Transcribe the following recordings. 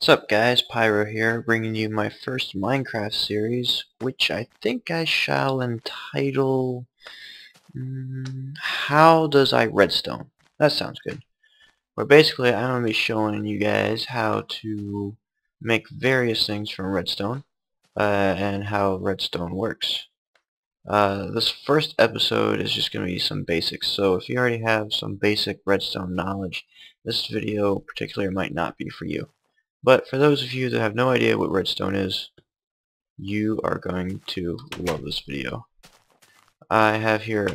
What's up guys, Pyro here, bringing you my first Minecraft series, which I think I shall entitle, How Does I Redstone? That sounds good. But basically I'm going to be showing you guys how to make various things from redstone, and how redstone works. This first episode is just going to be some basics, so if you already have some basic redstone knowledge, this video particularly might not be for you. But for those of you that have no idea what redstone is, you are going to love this video. I have here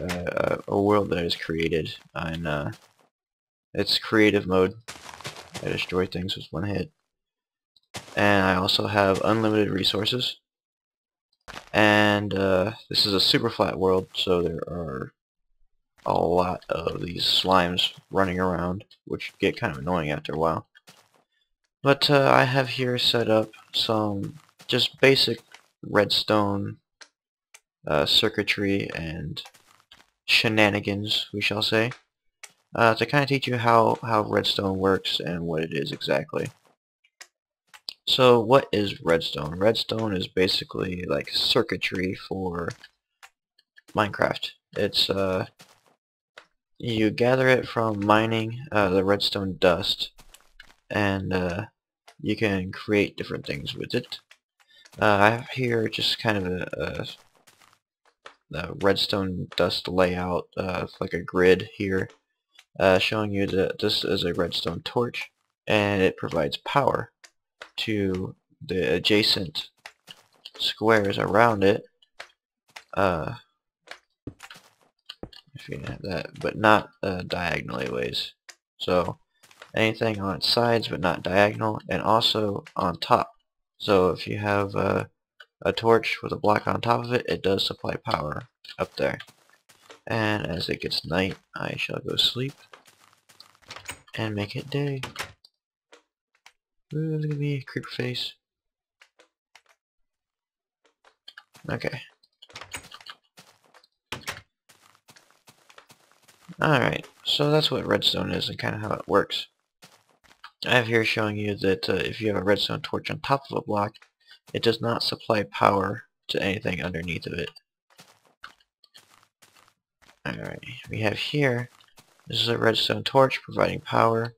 a world that I just created in its creative mode. I destroy things with one hit. And I also have unlimited resources. And this is a super flat world, so there are a lot of these slimes running around, which get kind of annoying after a while. But I have here set up some just basic redstone circuitry and shenanigans, we shall say, to kind of teach you how redstone works and what it is exactly. So what is redstone? Redstone is basically like circuitry for Minecraft. It's you gather it from mining the redstone dust, and you can create different things with it. I have here just kind of the redstone dust layout, like a grid here, showing you that this is a redstone torch, and it provides power to the adjacent squares around it. If you have that, but not diagonally ways. So anything on its sides, but not diagonal, and also on top. So if you have a torch with a block on top of it, it does supply power up there. And as it gets night, I shall go sleep and make it day. Ooh, look at me, creeper face. Okay. Alright, so that's what redstone is and kind of how it works. I have here showing you that if you have a redstone torch on top of a block, it does not supply power to anything underneath of it. Alright, we have here, this is a redstone torch providing power,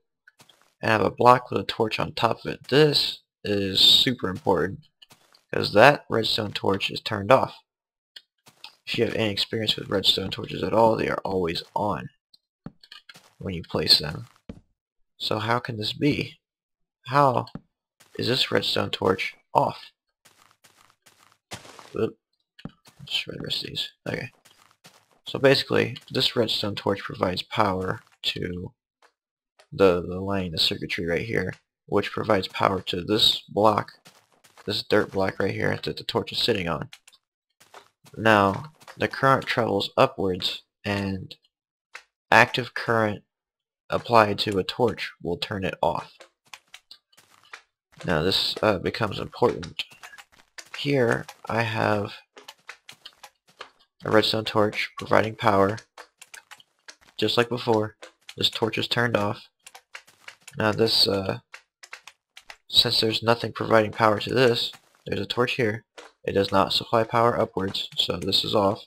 and I have a block with a torch on top of it. This is super important, because that redstone torch is turned off. If you have any experience with redstone torches at all, they are always on when you place them. So how can this be? How is this redstone torch off? Oop. Destroy the rest of these. Okay. So basically, this redstone torch provides power to the line of circuitry right here, which provides power to this block, this dirt block right here that the torch is sitting on. Now, the current travels upwards, and active current applied to a torch will turn it off. Now this becomes important. Here I have a redstone torch providing power, just like before. This torch is turned off. Now this, since there's nothing providing power to this, there's a torch here. It does not supply power upwards, so this is off.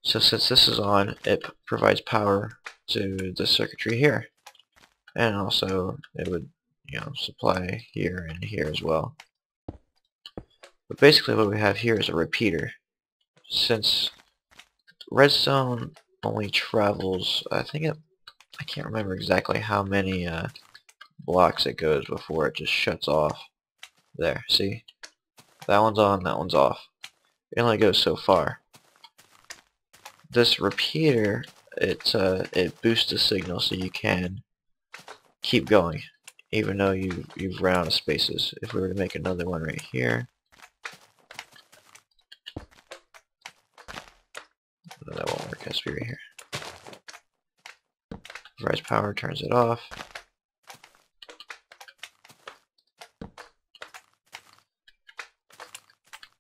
So since this is on, it provides power to the circuitry here. And also, it would, supply here and here as well. But basically what we have here is a repeater. Since redstone only travels, I can't remember exactly how many blocks it goes before it just shuts off. There, see? That one's on, that one's off. It only goes so far. This repeater, it boosts the signal so you can keep going, even though you've run out of spaces. If we were to make another one right here, no, that won't work. It has to be right here. Provides power, turns it off.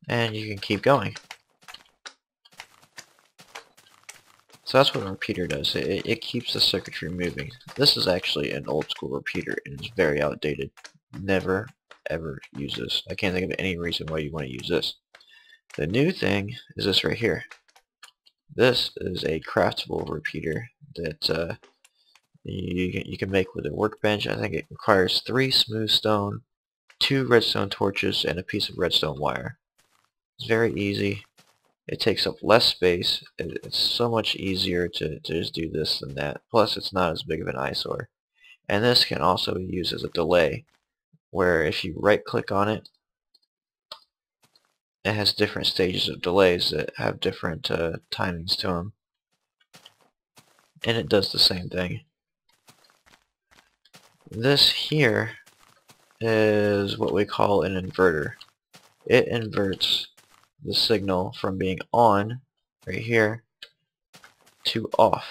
And you can keep going. So that's what a repeater does. It keeps the circuitry moving. This is actually an old school repeater and it's very outdated. never ever use this. I can't think of any reason why you want to use this. The new thing is this right here. This is a craftable repeater that you can make with a workbench. I think it requires 3 smooth stone, 2 redstone torches, and a piece of redstone wire. It's very easy. It takes up less space. It's so much easier to just do this than that. Plus, it's not as big of an eyesore. And this can also be used as a delay, where if you right-click on it, it has different stages of delays that have different timings to them. And it does the same thing. This here is what we call an inverter. It inverts the signal from being on, right here, to off.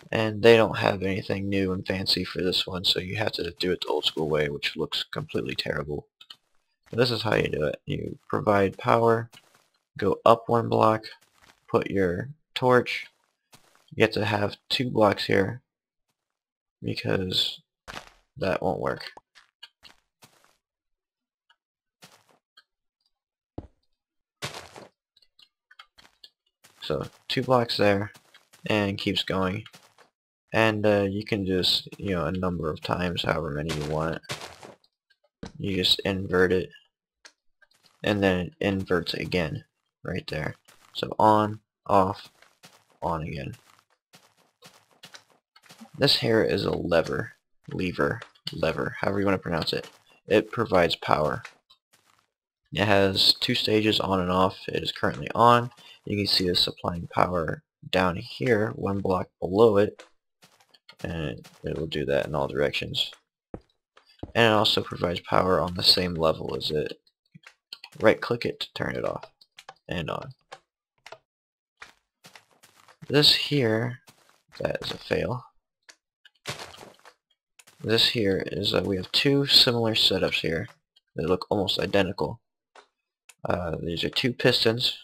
And they don't have anything new and fancy for this one, so you have to do it the old school way, which looks completely terrible. But this is how you do it. You provide power, go up 1 block, put your torch. You have to have 2 blocks here, because that won't work. So 2 blocks there, and keeps going. And you can just, a number of times, however many you want. You just invert it, and then it inverts again, right there. So on, off, on again. This here is a lever, however you want to pronounce it. It provides power. It has 2 stages, on and off. It is currently on. You can see it's supplying power down here, 1 block below it, and it will do that in all directions. And it also provides power on the same level as it. Right click it to turn it off and on. This here, that is a fail. This here is we have 2 similar setups here. They look almost identical. These are 2 pistons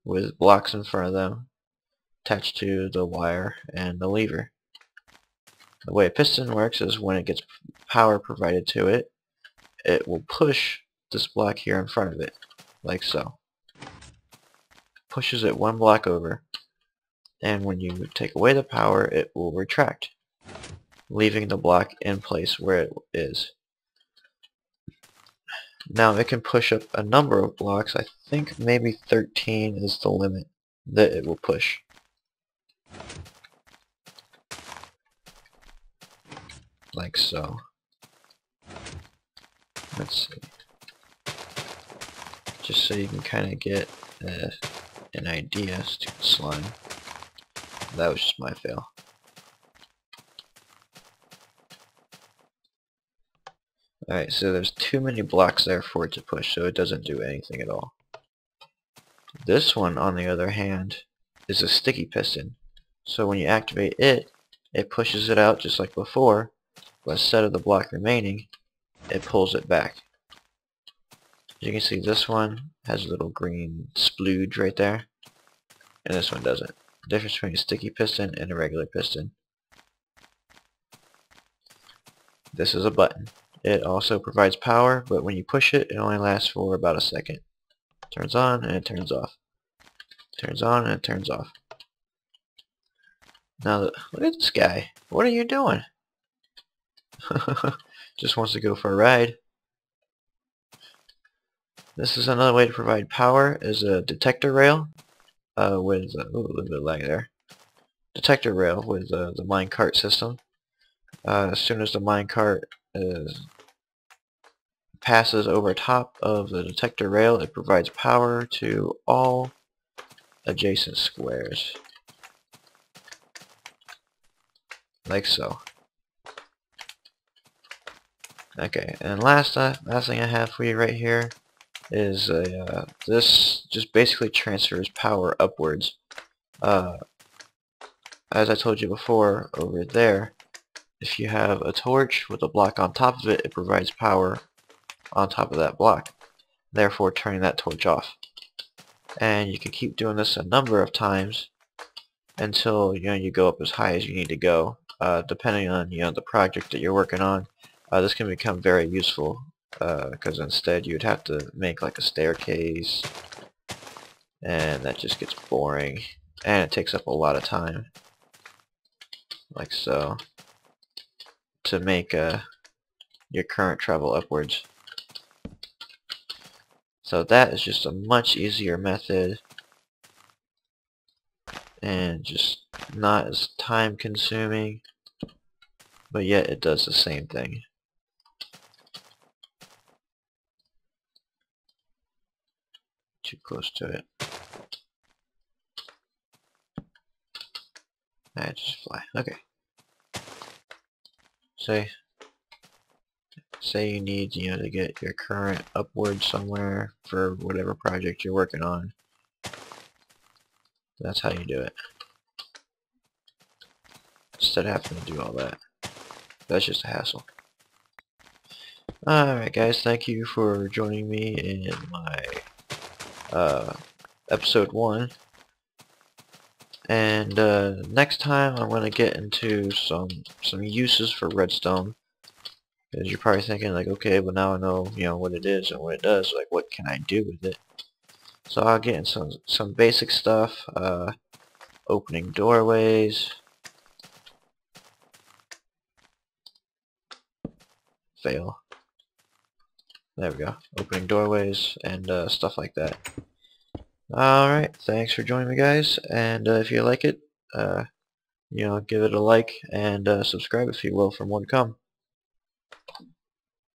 with blocks in front of them attached to the wire and the lever. The way a piston works is when it gets power provided to it, it will push this block here in front of it, like so. Pushes it 1 block over, and when you take away the power, it will retract, leaving the block in place where it is. Now it can push up a number of blocks. I think maybe 13 is the limit that it will push. Like so. Let's see. Just so you can kind of get an idea. Stupid slime. That was just my fail. Alright, so there's too many blocks there for it to push, so it doesn't do anything at all. This one, on the other hand, is a sticky piston. So when you activate it, it pushes it out just like before, but instead of the block remaining, it pulls it back. As you can see, this one has a little green splooge right there, and this one doesn't. The difference between a sticky piston and a regular piston. This is a button. It also provides power, but when you push it, it only lasts for about a second. Turns on and it turns off. Turns on and it turns off. Now look at this guy. What are you doing? Just wants to go for a ride. This is another way to provide power, is a detector rail with a little bit of lag there. Detector rail with the minecart system. As soon as the minecart passes over top of the detector rail, it provides power to all adjacent squares. Like so. Okay, and last thing I have for you right here is this just basically transfers power upwards. As I told you before, over there, if you have a torch with a block on top of it, it provides power on top of that block, therefore turning that torch off. And you can keep doing this a number of times until you go up as high as you need to go, depending on the project that you're working on. This can become very useful because instead you'd have to make like a staircase, and that just gets boring, and it takes up a lot of time, like so, to make your current travel upwards. So that is just a much easier method, and just not as time consuming, but yet it does the same thing. Too close to it. I just fly. Okay. Say you need, to get your current upward somewhere for whatever project you're working on. That's how you do it. Instead of having to do all that. That's just a hassle. Alright guys, thank you for joining me in my episode 1. And next time I'm going to get into some uses for redstone. Because you're probably thinking like, okay, well now I know, what it is and what it does, like what can I do with it? So I'll get in some basic stuff, opening doorways, fail. There we go. Opening doorways and stuff like that. Alright, thanks for joining me guys, and if you like it, give it a like and subscribe if you will for more to come.